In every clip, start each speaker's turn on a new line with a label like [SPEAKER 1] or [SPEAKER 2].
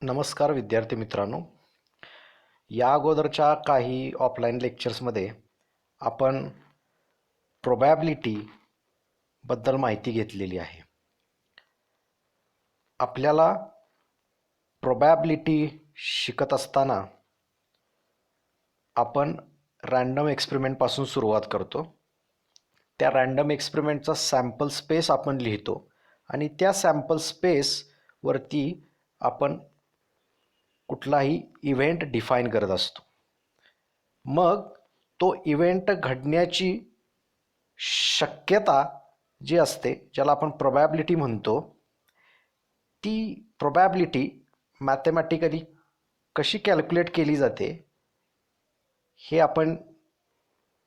[SPEAKER 1] नमस्कार विद्यार्थी मित्रांनो. या अगोदरच्या काही ऑफलाईन लेक्चर्समध्ये आपण प्रोबॅबिलिटीबद्दल माहिती घेतलेली आहे. आपल्याला प्रोबॅबिलिटी शिकत असताना आपण रँडम एक्सपेरिमेंटपासून सुरुवात करतो. त्या रँडम एक्सपेरिमेंटचा सॅम्पल स्पेस आपण लिहितो आणि त्या सॅम्पल स्पेसवरती आपण कुठलाही इव्हेंट डिफाईन करत असतो. मग तो इव्हेंट घडण्याची शक्यता जी असते, ज्याला आपण प्रोबॅबिलिटी म्हणतो, ती प्रोबॅबिलिटी मॅथमॅटिकली कशी कॅल्क्युलेट केली जाते हे आपण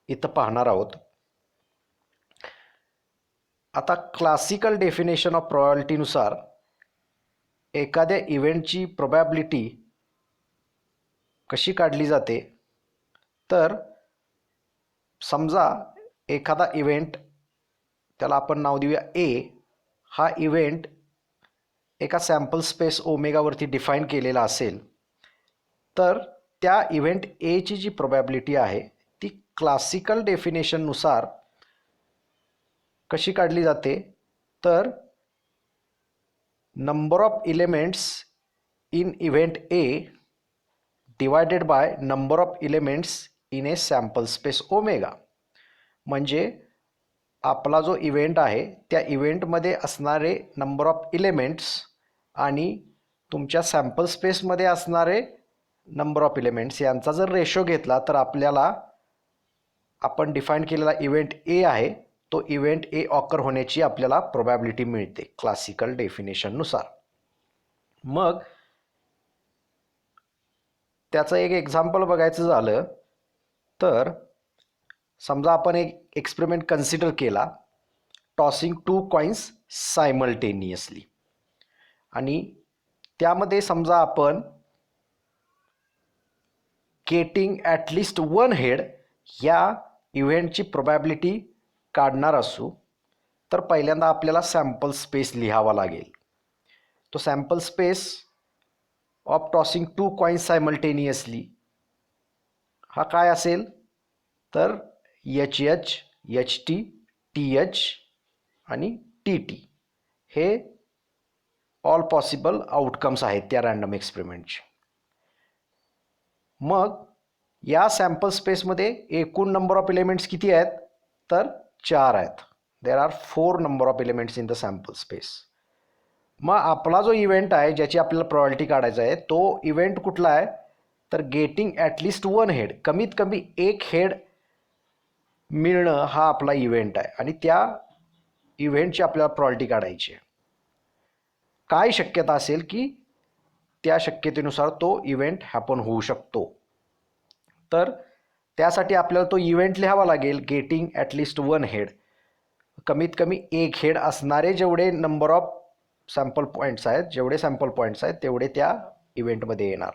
[SPEAKER 1] इथं पाहणार आहोत. आता क्लासिकल डेफिनेशन ऑफ प्रोबॅबिलिटीनुसार एखाद्या इव्हेंटची प्रोबॅबिलिटी कशी काढली जाते, तर समजा एखादा इव्हेंट, त्याला आपण नाव देऊया ए, हा इव्हेंट एका सॅम्पल स्पेस ओमेगावरती डिफाईन केलेला असेल, तर त्या इव्हेंट एची जी प्रोबॅबिलिटी आहे ती क्लासिकल डेफिनेशननुसार कशी काढली जाते, तर number of elements in event A divided by number of elements in A sample space omega. म्हणजे आपला जो इव्हेंट आहे त्या इव्हेंटमध्ये असणारे नंबर ऑफ एलिमेंट्स आणि तुमच्या सॅम्पल स्पेसमध्ये असणारे नंबर ऑफ एलिमेंट्स यांचा जर रेशो घेतला, तर आपल्याला आपण डिफाईन केलेला इव्हेंट ए आहे तो इव्हेंट ए ऑकर होण्याची आपल्याला प्रोबॅबिलिटी मिळते क्लासिकल डेफिनेशननुसार. मग त्याचं एक एक्झाम्पल बघायचं झालं तर समजा आपण एक एक्सपेरिमेंट कन्सिडर केला, टॉसिंग 2 कॉइन्स सायमल्टेनियसली, आणि त्यामध्ये समजा आपण गेटिंग ॲटलिस्ट 1 हेड या इव्हेंटची प्रोबॅबिलिटी काढणार असू, तर पहिल्यांदा आपल्याला सॅम्पल स्पेस लिहावा लागेल. तो sample space of tossing 2 coins simultaneously हा काय असेल, तर H H, H T, T H आणि टी टी हे ऑल पॉसिबल आउटकम्स आहेत त्या रँडम एक्सपेरिमेंटचे. मग या सॅम्पल स्पेसमध्ये एकूण नंबर ऑफ एलिमेंट्स किती आहेत, तर 4 आहेत. There R 4 number of elements in the sample space. मग आपला जो इव्हेंट आहे ज्याची आपल्याला प्रोबॅबिलिटी काढायचा आहे तो इव्हेंट कुठला आहे, तर गेटिंग ॲटलिस्ट 1 हेड, कमीत कमी एक हेड मिळणं हा आपला इव्हेंट आहे आणि त्या इव्हेंटची आपल्याला प्रोबॅबिलिटी काढायची आहे. काय शक्यता असेल की त्या शक्यतेनुसार तो इव्हेंट हॅपन होऊ शकतो, तर त्यासाठी आपल्याला तो इव्हेंट लिहावा लागेल. गेटिंग ॲटलिस्ट 1 हेड, कमीत कमी एक हेड असणारे जेवढे नंबर ऑफ सॅम्पल पॉईंट्स आहेत, जेवढे सॅम्पल पॉईंट्स आहेत तेवढे त्या इव्हेंटमध्ये येणार.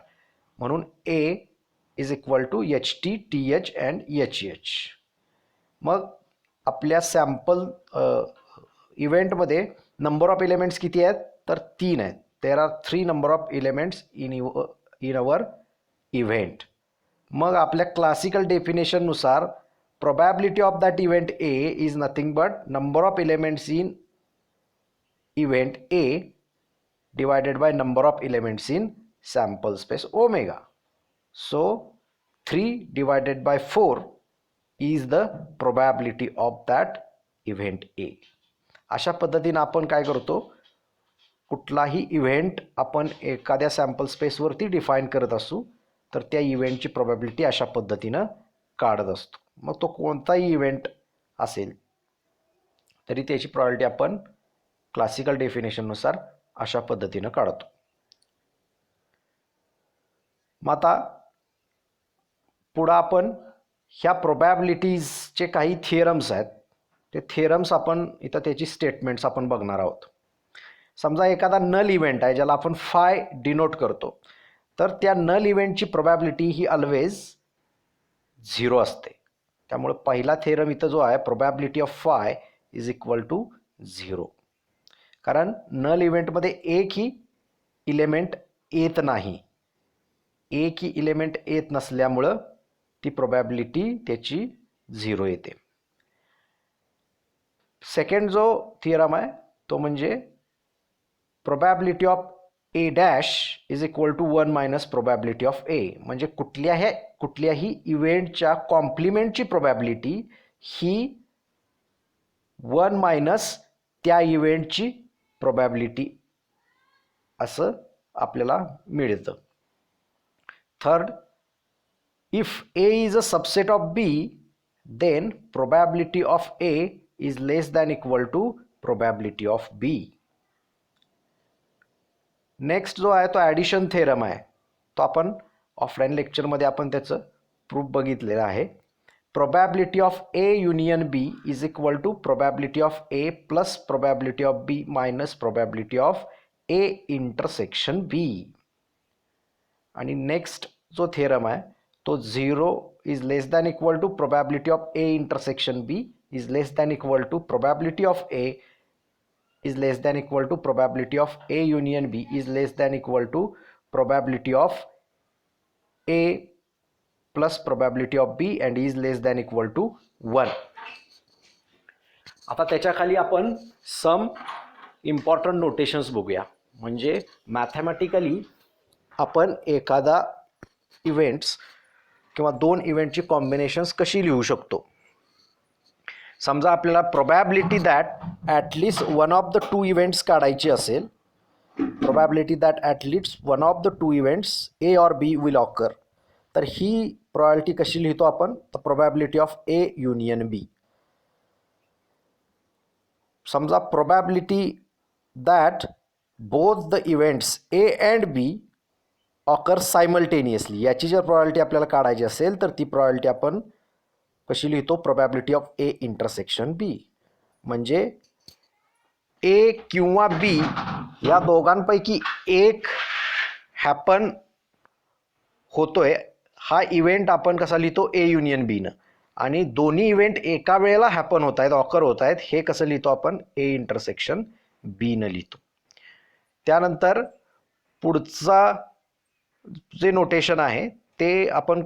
[SPEAKER 1] म्हणून A is equal to H T, T H and H H. मग आपल्या सॅम्पल इव्हेंटमध्ये नंबर ऑफ एलिमेंट्स किती आहेत, तर 3 आहेत. There are 3 number of elements in our event. मग आपल्या क्लासिकल डेफिनेशननुसार probability of that event A is nothing but number of elements in event A divided by number of elements in sample space omega. So 3 divided by 4 is the probability of that event A. अशा पद्धतीनं आपण काय करतो, कुठलाही event आपण एखाद्या sample स्पेसवरती define करत असू तर त्या इव्हेंटची प्रोबॅबिलिटी अशा पद्धतीनं काढत असतो. मग तो कोणताही इव्हेंट असेल तरी त्याची प्रोबॅबिलिटी आपण क्लासिकल डेफिनेशननुसार अशा पद्धतीनं काढतो. मग आता पुढं आपण ह्या प्रोबॅबिलिटीजचे काही थिअरम्स आहेत, ते थिअरम्स आपण इथं त्याची स्टेटमेंट्स आपण बघणार आहोत. समजा एखादा नल इव्हेंट आहे ज्याला आपण फाय डिनोट करतो, तर त्या नल इव्हेंटची प्रोबॅबिलिटी ही ऑलवेज 0 असते. त्यामुळे पहिला थेरम इथं जो आहे, probability of phi is equal to 0, कारण नल इव्हेंटमध्ये एक ही इलेमेंट येत नाही, एक ही इलेमेंट येत नसल्यामुळं ती प्रोबॅबिलिटी त्याची 0 येते. सेकंड जो थिअरम आहे तो म्हणजे probability of A dash is equal to 1 minus probability of A. म्हणजे कुठल्याही इव्हेंटच्या कॉम्प्लिमेंटची प्रोबॅबिलिटी ही 1 मायनस त्या इव्हेंटची प्रोबॅबिलिटी असं आपल्याला मिळतं. Third, if A is a subset of B then probability of A is less than equal to probability of B. Next जो आहे तो ॲडिशन थेरम आहे, तो आपण ऑफलाईन लेक्चरमध्ये आपण त्याचं प्रूफ बघितलेलं आहे. Probability of A union B is equal to probability of A plus probability of B minus probability of A intersection B. आणि नेक्स्ट जो थेरम आहे तो 0 is less than equal to probability of A intersection B is less than equal to probability of A is less than equal to probability of A union B is less than equal to probability of A plus probability of B and is less than equal to 1. आता त्याच्याखाली आपण सम important notations बघूया. म्हणजे mathematically आपण एखादा events किंवा दोन इव्हेंटची कॉम्बिनेशन्स कशी लिहू शकतो. समजा आपल्याला probability that at least one of the two events काढायची असेल, probability that at least one of the two events A or B will occur, तर ही प्रोबॅबिलिटी कशी लिहितो आपण, तर probability of A union B. समजा probability that both the events A and B occur simultaneously, याची जर प्रोबॅबिलिटी आपल्याला काढायची असेल तर ती प्रोबॅबिलिटी आपण कशी लिहितो, probability of A intersection B. म्हणजे ए किंवा बी या दोघांपैकी एक हॅपन होतोय, हा इव्हेंट आपण कसा लिहितो, ए युनियन बीनं. आणि दोन्ही इव्हेंट एका वेळेला हॅपन होत आहेत, ऑकर होत आहेत, हे कसं लिहितो आपण, ए इंटरसेक्शन बीनं लिहितो. त्यानंतर पुढचा जे नोटेशन आहे ते आपण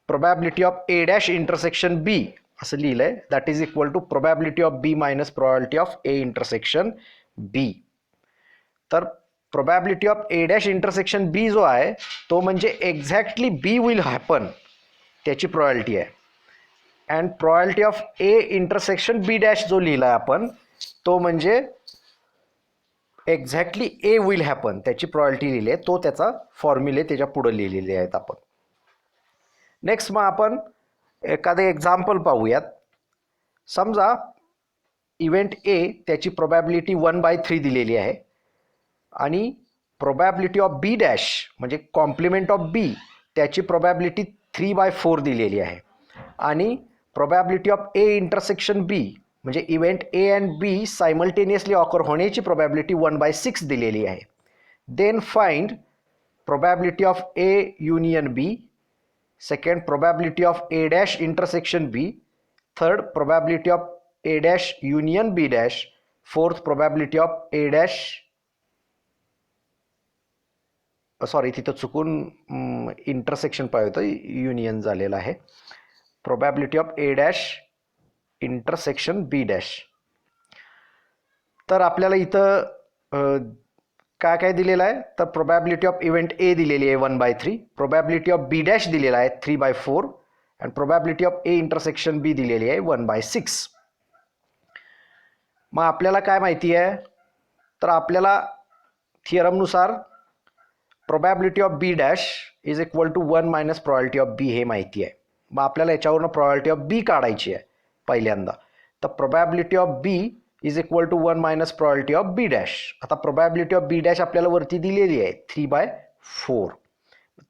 [SPEAKER 1] probability of A dash intersection B असं लिहिलं आहे, that is equal to probability of B minus probability of A intersection B. तर probability of A dash intersection B जो आहे तो म्हणजे एक्झॅक्टली बी विल हॅपन त्याची प्रोबॅबिलिटी आहे. And probability of A intersection B dash जो लिहिला आहे आपण तो म्हणजे एक्झॅक्टली ए विल हॅपन त्याची प्रोबॅबिलिटी लिहिली आहे, तो त्याचा फॉर्म्युले त्याच्या पुढे लिहिलेले आहेत आपण. नेक्स्ट मग आपण एखादे एक्झाम्पल पाहूयात. समजा इव्हेंट ए त्याची प्रोबॅबिलिटी 1/3 दिलेली आहे आणि प्रोबॅबिलिटी ऑफ बी डॅश म्हणजे कॉम्प्लिमेंट ऑफ बी त्याची प्रोबॅबिलिटी 3/4 दिलेली आहे आणि probability of A intersection B म्हणजे event A and B simultaneously occur होण्याची प्रोबॅबिलिटी 1/6 दिलेली आहे. Then find probability of A union B, second probability of A dash intersection B, third probability of A dash union B dash, fourth probability of A dash तिथं चुकून intersection पाहिजे होतं, union झालेलं आहे. Probability of A dash intersection B dash. तर आपल्याला इथं काय काय दिलेलं आहे, तर प्रोबॅबिलिटी ऑफ इव्हेंट ए दिलेली आहे 1/3, प्रोबॅबिलिटी ऑफ बी डॅश दिलेला आहे 3/4 आणि प्रोबॅबिलिटी ऑफ ए इंटरसेक्शन बी दिलेली आहे 1/6. मग आपल्याला काय माहिती आहे, तर आपल्याला थिअरमनुसार probability of B dash is equal to 1 minus probability of B हे माहिती आहे. मग आपल्याला याच्यावरून प्रोबॅबिलिटी ऑफ बी काढायची आहे पहिल्यांदा. तर probability of B is equal to 1 minus probability of B dash. आता प्रोबॅबिलिटी ऑफ बी डॅश आपल्याला वरती दिलेली आहे 3/4,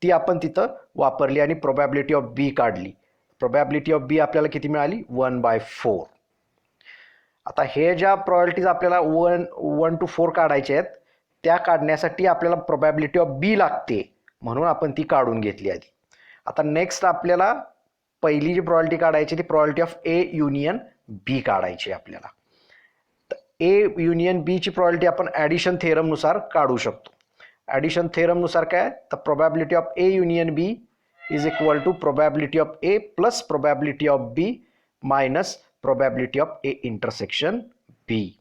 [SPEAKER 1] ती आपण तिथं वापरली आणि प्रोबॅबिलिटी ऑफ बी काढली. प्रोबॅबिलिटी ऑफ बी आपल्याला किती मिळाली, 1/4. आता हे ज्या प्रोबॅबिलिटीज आपल्याला 1 to 4 काढायचे आहेत त्या काढण्यासाठी आपल्याला प्रोबॅबिलिटी ऑफ बी लागते, म्हणून आपण ती काढून घेतली आधी. आता नेक्स्ट आपल्याला पहिली जी प्रोबॅबिलिटी काढायची ती प्रोबॅबिलिटी ऑफ ए युनियन बी काढायची आपल्याला. ए युनियन बी ची प्रोबॅबिलिटी आपण ॲडिशन थेरमनुसार काढू शकतो. ॲडिशन थेरमनुसार काय, तर probability of A union B is equal to probability of A plus probability of B minus probability of A intersection B.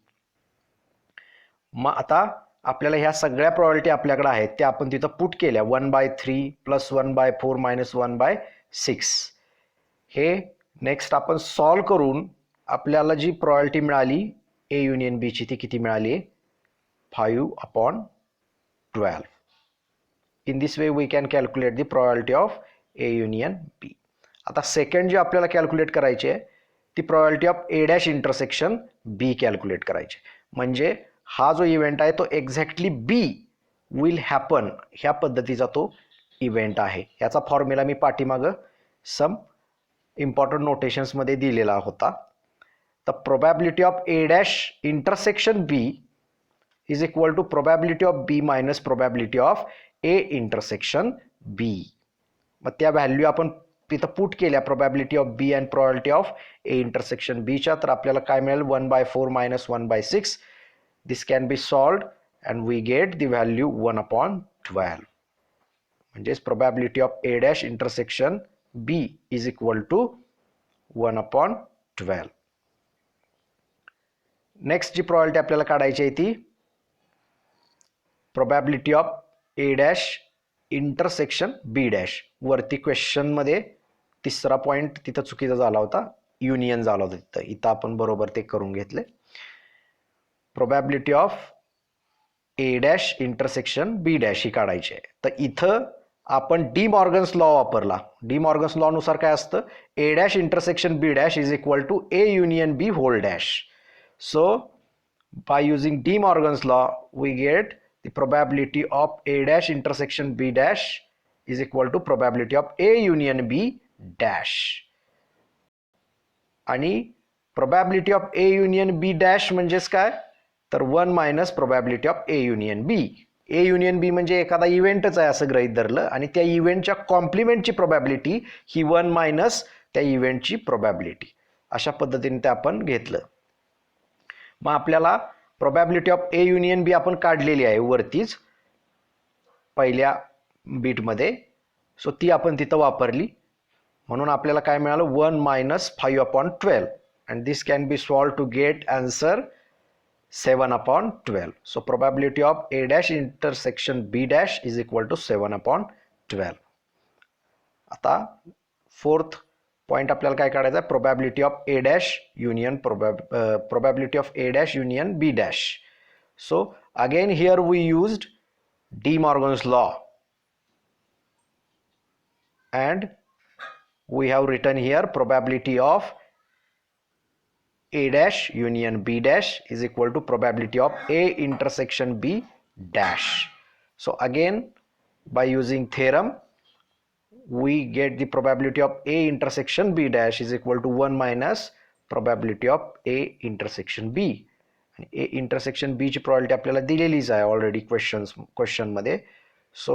[SPEAKER 1] मग आता आपल्याला ह्या सगळ्या प्रॉबिलिटी आपल्याकडे आहेत त्या आपण तिथं पुट केल्या 1/3 प्लस 1/4 मायनस 1/6. हे नेक्स्ट आपण सॉल्व करून आपल्याला जी प्रॉबिलिटी मिळाली ए युनियन बीची ती किती मिळाली, 5/12. In this way we can calculate the probability of A union B. आता सेकंड जी आपल्याला कॅल्क्युलेट करायची आहे ती probability of A dash intersection B calculate करायची. म्हणजे हा जो इव्हेंट आहे तो एक्झॅक्टली बी विल हॅपन ह्या पद्धतीचा तो इव्हेंट आहे. याचा फॉर्म्युला मी पाठीमागं सम इम्पॉर्टंट नोटेशन्समध्ये दिलेला होता. तर probability of A dash intersection B is equal to probability of B minus probability of A intersection B. मग त्या व्हॅल्यू आपण तिथं पुट केल्या probability of B and probability of A intersection बीच्या, तर आपल्याला काय मिळेल 1/4 मायनस 1/6. This can be solved and we get the value 1/12. म्हणजेच probability of A dash intersection B is equal to 1/12. Next जी probability आपल्याला काढायची आहे ती probability of A dash intersection B dash. वरती क्वेश्चन मध्ये तिसरा पॉइंट तिथं चुकीचा झाला होता, युनियन झाला होता तिथं. इथं आपण बरोबर ते करून घेतले. Probability of A dash intersection B dash ही काढायची आहे. तर इथं आपण डी मॉर्गन्स लॉ वापरला. डी मॉर्गन्स लॉ नुसार काय असतं, A dash intersection B dash is equal to A union B whole dash. So by using De Morgan's law we get the probability of A dash intersection B dash is equal to probability of A union B dash. आणि probability of A union B dash म्हणजेच काय, तर 1 minus probability of A union B. A union B म्हणजे एखादा इव्हेंटच आहे असं गृहीत धरलं आणि त्या इव्हेंटच्या कॉम्प्लिमेंटची प्रोबॅबिलिटी ही 1 मायनस त्या इव्हेंटची प्रोबॅबिलिटी. अशा पद्धतीने ते आपण घेतलं. मग आपल्याला probability of A union B आपण काढलेली आहे वरतीच पहिल्या बीटमध्ये. सो ती आपण तिथं वापरली म्हणून आपल्याला काय मिळालं 1 minus 5/12 and this can be solve to get answer 7/12. So probability of A dash intersection B dash is equal to 7/12. आता फोर्थ पॉइंट आपल्याला काय काढायचा आहे, probability of A dash union probability of A dash union B dash. So again here we used de Morgan's law and we have written here probability of A dash union B dash is equal to probability of A intersection B dash. So again by using theorem we get the probability of A intersection B dash is equal to 1 minus probability of A intersection B. आणि A intersection B ची probability आपल्याला दिलेलीच आहे already question मध्ये. So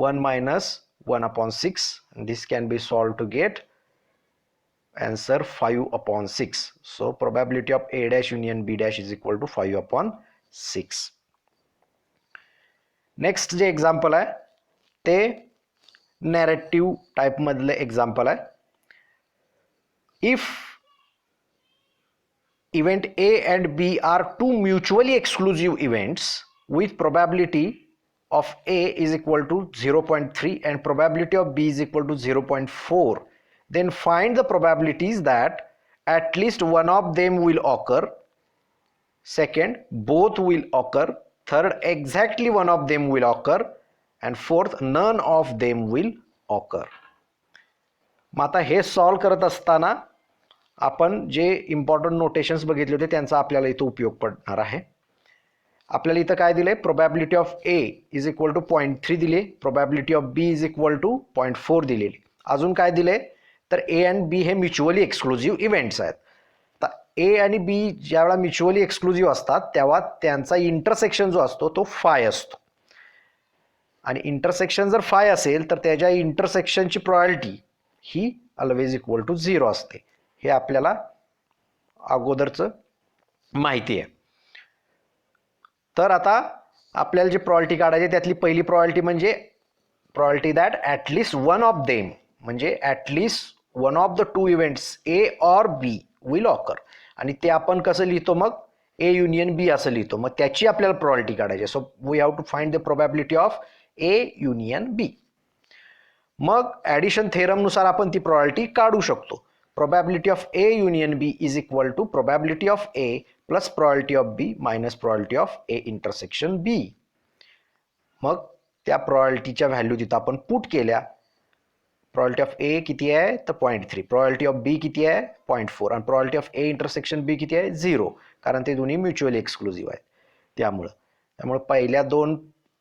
[SPEAKER 1] 1 minus 1/6 and this can be solved to get answer 5/6. So probability of A dash union B dash is equal to 5/6. Next जे example आहे ते narrative type मधले example आहे. If event A and B are two mutually exclusive events with probability of A is equal to 0.3 and probability of B is equal to 0.4, then find the probabilities that at least one of them will occur, second both will occur, third exactly one of them will occur, and fourth none of them will occur. मग आता हे solve करत असताना आपण जे important notations बघितले होते त्यांचा आपल्याला इथं उपयोग पडणार आहे. आपल्याला इथं काय दिले, probability of A is equal to 0.3 दिले, probability of B is equal to 0.4 दिलेली. अजून काय दिले तर ए अँड बी हे म्युच्युअली एक्सक्लुझिव्ह इव्हेंट्स आहेत. तर ए आणि बी ज्यावेळा म्युच्युअली एक्सक्लुझिव्ह असतात तेव्हा त्यांचा इंटरसेक्शन जो असतो तो फाय असतो आणि इंटरसेक्शन जर फाय असेल तर त्याच्या इंटरसेक्शनची प्रोबॅबिलिटी ही ऑलवेज इक्वल टू 0 असते. हे आपल्याला अगोदरचं माहिती आहे. तर आता आपल्याला जी प्रॉपर्टी काढायची त्यातली पहिली प्रॉपर्टी म्हणजे property that at least one of them, म्हणजे at least one of the two events A or B will occur. आणि ते आपण कसं लिहितो मग, ए युनियन बी असं लिहितो. मग त्याची आपल्याला प्रॉपर्टी काढायची. So we have to find the probability of A union B. मग ॲडिशन थेरमनुसार आपण ती प्रॉपर्टी काढू शकतो. Probability of A union B is equal to probability of A plus probability of B minus probability of A intersection B. मग त्या प्रोबॅबिलिटीच्या value तिथं आपण पुट केल्या. प्रोबॅबिलिटी ऑफ ए किती आहे तर 0.3, प्रोबॅबिलिटी ऑफ बी किती आहे 0.4 आणि प्रोबॅबिलिटी ऑफ ए इंटरसेक्शन बी किती आहे 0, कारण ते दोन्ही म्युच्युअली एक्सक्लुझिव्ह आहेत. त्यामुळं पहिल्या दोन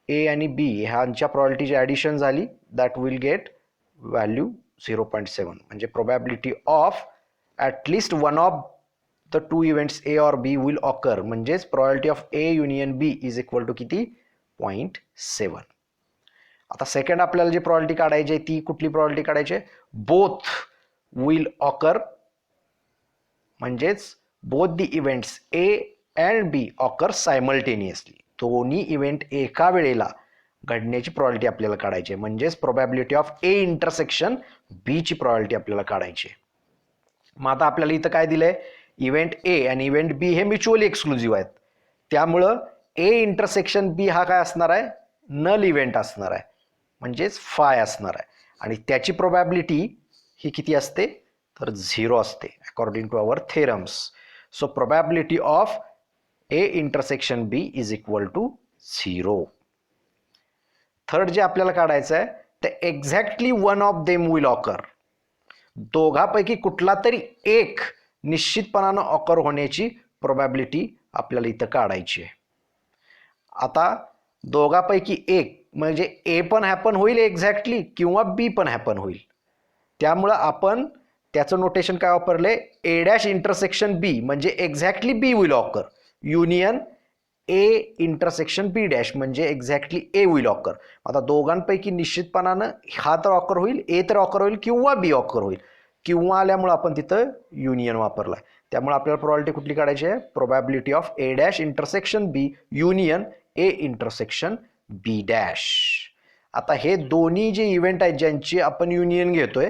[SPEAKER 1] ए आणि बी ह्यांच्या प्रोबॅबिलिटीची ॲडिशन झाली, दॅट विल गेट व्हॅल्यू 0.7. म्हणजे probability of at least one of the two events A or B will occur, म्हणजेच probability of A union B is equal to किती 0.7. आता सेकंड आपल्याला जी प्रॉपर्टी काढायची आहे ती कुठली प्रॉपर्टी काढायची आहे, बोथ विल ऑकर, म्हणजेच both the events A and B occur simultaneously. दोन्ही इव्हेंट एका वेळेला घडण्याची प्रॉपर्टी आपल्याला काढायची आहे, म्हणजेच probability of A intersection B ची प्रॉपर्टी आपल्याला काढायची आहे. मग आता आपल्याला इथं काय दिलंय, इव्हेंट ए आणि इव्हेंट बी हे म्युच्युअली एक्सक्लुझिव्ह आहेत. त्यामुळं ए इंटरसेक्शन बी हा काय असणार आहे, नल इव्हेंट असणार आहे, म्हणजेच फाय असणार आहे. आणि त्याची प्रोबॅबिलिटी ही किती असते तर 0 असते according to our theorems. So probability of A intersection B is equal to 0. Third जे आपल्याला काढायचं आहे ते exactly one of them will occur. दोघांपैकी कुठला तरी एक निश्चितपणानं ऑकर होण्याची प्रोबॅबिलिटी आपल्याला इथं काढायची आहे. आता दोघांपैकी एक म्हणजे ए पण हॅपन होईल एक्झॅक्टली किंवा बी पण हॅपन होईल. त्यामुळं आपण त्याचं नोटेशन काय वापरले, ए डॅश इंटरसेक्शन बी म्हणजे exactly B will occur, union A intersection B dash म्हणजे एक्झॅक्टली ए विल ऑकर. आता दोघांपैकी निश्चितपणानं हा तर ऑकर होईल, ए तर ऑकर होईल किंवा बी ऑकर होईल. किंवा आल्यामुळं आपण तिथं युनियन वापरला. त्यामुळे आपल्याला प्रोबॅबिलिटी कुठली काढायची आहे, probability of A dash intersection B union A intersection B dash. आता हे दोन्ही जे इव्हेंट आहेत ज्यांची आपण युनियन घेतोय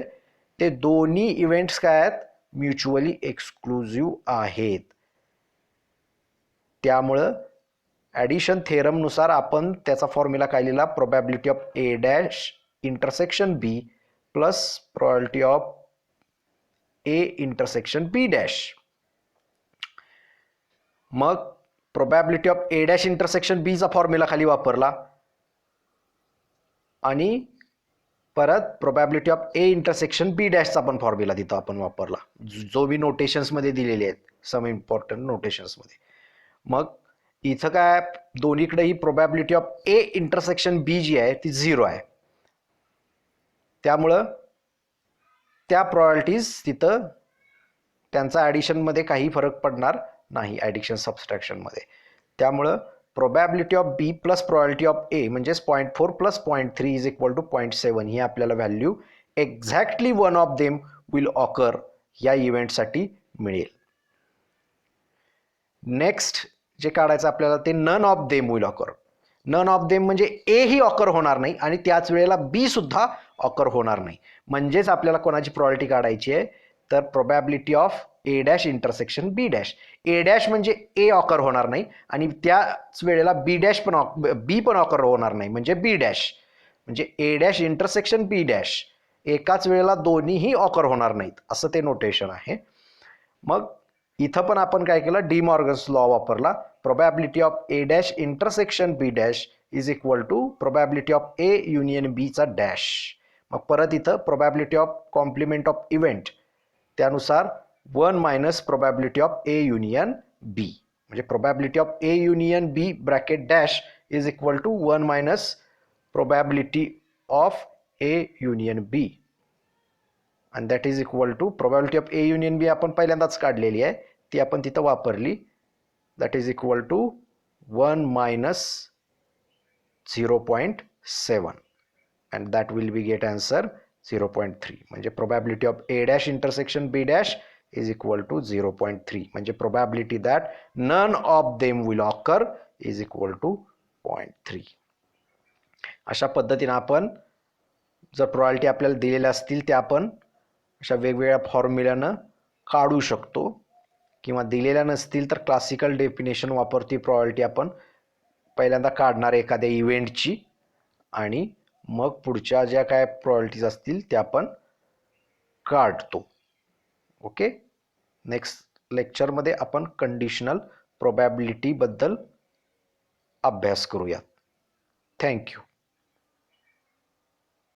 [SPEAKER 1] ते दोन्ही इव्हेंट्स काय आहेत, म्युच्युअली एक्सक्लुझिव्ह आहेत. त्यामुळं ॲडिशन थेरमनुसार आपण त्याचा फॉर्म्युला काय लिहिला, probability of A dash intersection B plus probability of A intersection B dash. मग probability of A dash intersection बीचा फॉर्म्युला खाली वापरला आणि परत probability of A intersection B डॅशचा पण फॉर्म्युला तिथं आपण वापरला, जो मी नोटेशन्समध्ये दिलेले आहेत सम इम्पॉर्टंट नोटेशन्समध्ये. मग इथं काय दोन्हीकडे ही प्रोबॅबिलिटी ऑफ ए इंटरसेक्शन बी जी आहे ती 0 आहे. त्यामुळं त्या प्रॉपर्टीज तिथं त्यांचा ॲडिशनमध्ये काही फरक पडणार नाही, ॲडिशन सबस्ट्रॅक्शनमध्ये. त्यामुळं probability of B plus probability of A म्हणजेच 0.4 प्लस 0.3 इज इक्वल टू 0.7 ही आपल्याला value exactly one of them will occur या इव्हेंटसाठी मिळेल. नेक्स्ट जे काढायचं आपल्याला ते none of them will occur. None of them म्हणजे ए ही ऑकर होणार नाही आणि त्याच वेळेला बी सुद्धा ऑकर होणार नाही. म्हणजेच आपल्याला कोणाची प्रॉपर्टी काढायची आहे तर probability of A dash intersection B dash. A dash म्हणजे ए ऑकर होणार नाही आणि त्याच वेळेला बी डॅश पण बी पण ऑकर होणार नाही म्हणजे बी डॅश, म्हणजे A dash intersection B dash एकाच वेळेला दोन्हीही ऑकर होणार नाहीत असं ते नोटेशन आहे. मग इथं पण आपण काय केलं, डी मॉर्गन्स लॉ वापरला. Probability of A dash intersection B dash is equal to probability of A union बीचा डॅश. मग परत इथं probability of complement of event त्यानुसार 1 minus probability of A union B, म्हणजे probability of A union B bracket dash is equal to 1 minus probability of A union B आणि that is equal to probability of A union B आपण पहिल्यांदाच काढलेली आहे ती आपण तिथं वापरली, that is equal to 1 minus 0.7 and that will be get answer 0.3. म्हणजे probability of a dash intersection b dash is equal to 0.3. म्हणजे probability that none of them will occur is equal to 0.3. अशा पद्धतीनं आपण जर probability आपल्याला दिलेल्या असतील त्या आपण अशा वेगवेगळ्या फॉर्म्युल्यानं काढू शकतो, किंवा दिलेल्या नसतील तर क्लासिकल डेफिनेशन वापरती प्रॉबिलिटी आपण पहिल्यांदा काढणार एखाद्या इव्हेंटची, आणि मग पुढच्या ज्या काय प्रॉबिलिटीज असतील त्या आपण काढतो. ओके, नेक्स्ट लेक्चरमध्ये आपण कंडिशनल प्रोबॅबिलिटीबद्दल अभ्यास करूयात. थँक्यू.